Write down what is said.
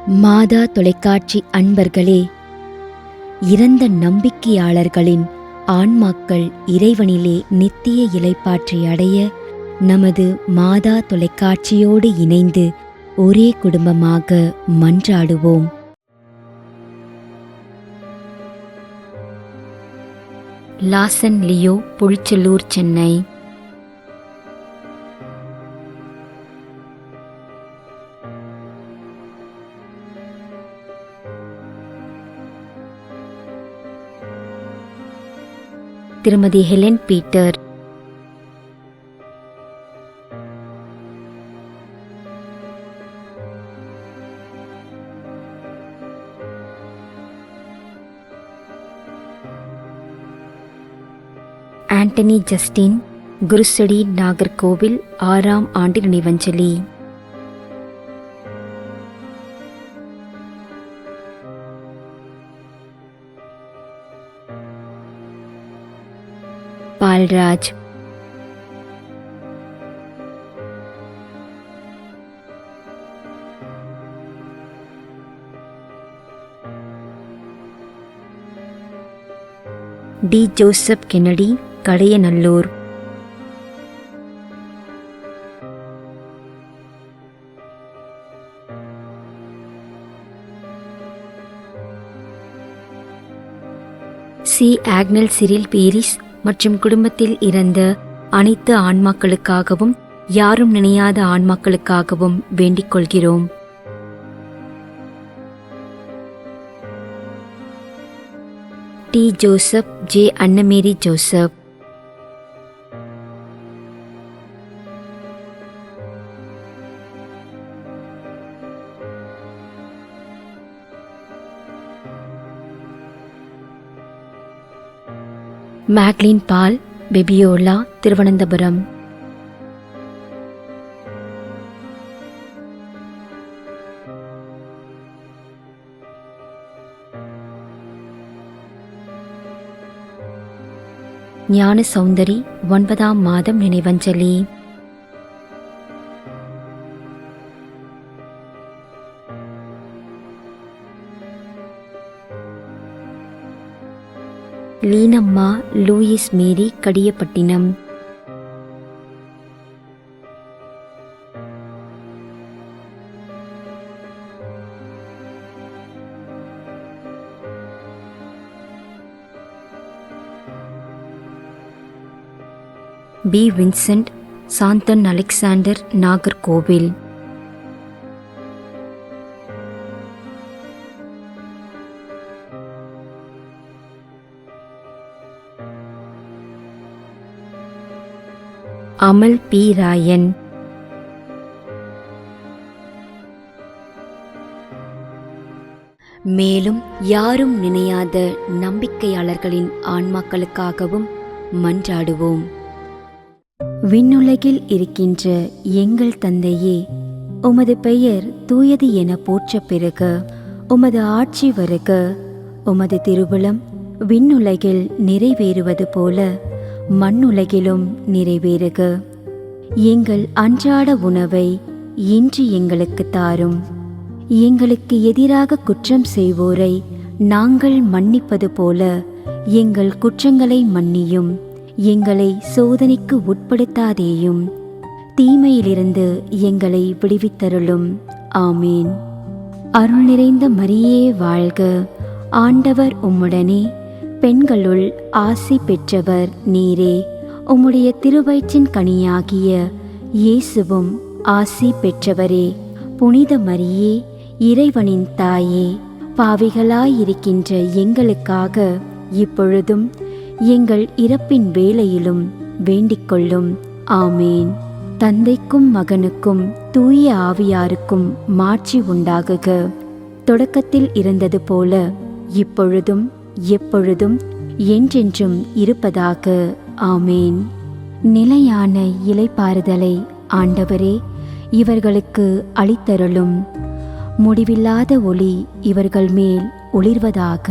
மாதா தொலைக்காட்சி அன்பர்களே, இறந்த நம்பிக்கையாளர்களின் ஆன்மாக்கள் இறைவனிலே நித்திய இளைப்பாற்றி அடைய நமது மாதா தொலைக்காட்சியோடு இணைந்து ஒரே குடும்பமாக மன்றாடுவோம். Lawson Leo, Pulichalur, Chennai. திருமதி Helen Peter. Antony Justin, Kurusadi, Nagercoil, 6ஆம் ஆண்டு நினைவஞ்சலி. Paulraj. D. Joseph Kennedy, Kadayanallur. C. Agnel Cyril Peiris மற்றும் குடும்பத்தில் இறந்த அனைத்து ஆன்மாக்களுக்காகவும் யாரும் நினையாத ஆன்மாக்களுக்காகவும் வேண்டிக் கொள்கிறோம். D. Joseph, J. Annamary Joseph. Maclin Paul, Febiola, Thiruvananthapuram. Gnana Soundari, 9ஆம் மாதம் நினைவஞ்சலி. Leenamma, Louis Mary, Kadiyapattinam. P. Vincent, Santhan Alexander, Nagercoil. Amal P. Rayan. மேலும் யாரும் நினையாத நம்பிக்கையாளர்களின் ஆன்மாக்களுக்காகவும் மன்றாடுவோம். விண்ணுலகில் இருக்கின்ற எங்கள் தந்தையே, உமது பெயர் தூயது என போற்றப் பெறுக. உமது ஆட்சி வருக. உமது திருவுளம் விண்ணுலகில் நிறைவேறுவது போல மண்ணுலகிலும் நிறைவேறுக. எங்கள் அன்றாட உணவை இன்று எங்களுக்கு தாரும். எங்களுக்கு எதிராக குற்றம் செய்வோரை நாங்கள் மன்னிப்பது போல எங்கள் குற்றங்களை மன்னியும். எங்களை சோதனைக்கு உட்படுத்தாதேயும், தீமையிலிருந்து எங்களை விடுவித்தருளும். ஆமீன். அருள் நிறைந்த மரியே வாழ்க, ஆண்டவர் உம்முடனே, பெண்களுள் ஆசி பெற்றவர் நீரே. உம்முடைய திருவயிற்றின் கனியாகிய இயேசுவும் ஆசி பெற்றவரே. புனித மரியே, இறைவனின் தாயே, பாவிகளாயிருக்கின்ற எங்களுக்காக இப்பொழுதும் எங்கள் இறப்பின் வேளையிலும் வேண்டிக் கொள்ளும். ஆமேன். தந்தைக்கும் மகனுக்கும் தூய ஆவியாருக்கும் மாட்சி உண்டாகுக. தொடக்கத்தில் இருந்தது போல இப்பொழுதும் எப்பொழுதும் என்றென்றும் இருப்பதாக. ஆமேன். நிலையான இளைப்பாறுதலை ஆண்டவரே இவர்களுக்கு அளித்தருளும். முடிவில்லாத ஒளி இவர்கள் மேல் ஒளிர்வதாக.